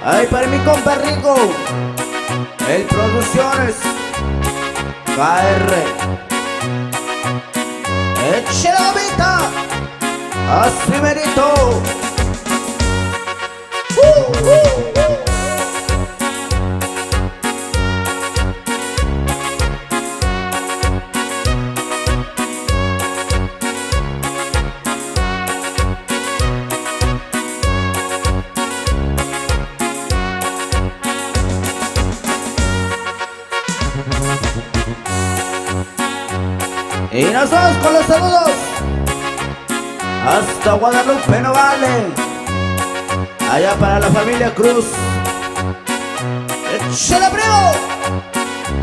Ay, para mi compa Rico, el Producciones KR. Eche la vida, así merito. Y nos vamos con los saludos hasta Guadalupe, no vale. Allá para la familia Cruz. ¡Échale brío!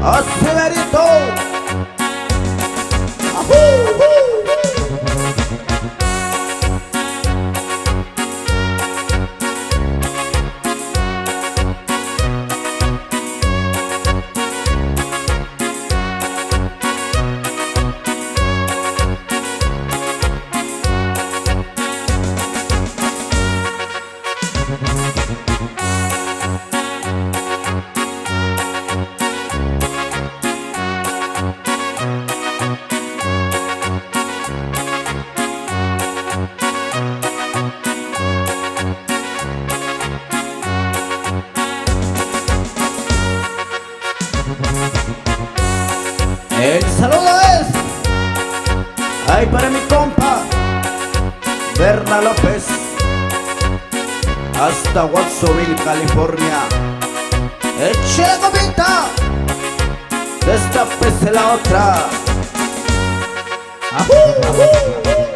¡Así merito! El saludo es ay para mi compa Berna López hasta Watsonville, California. Eche la copita, destapese la otra. ¡Ajú!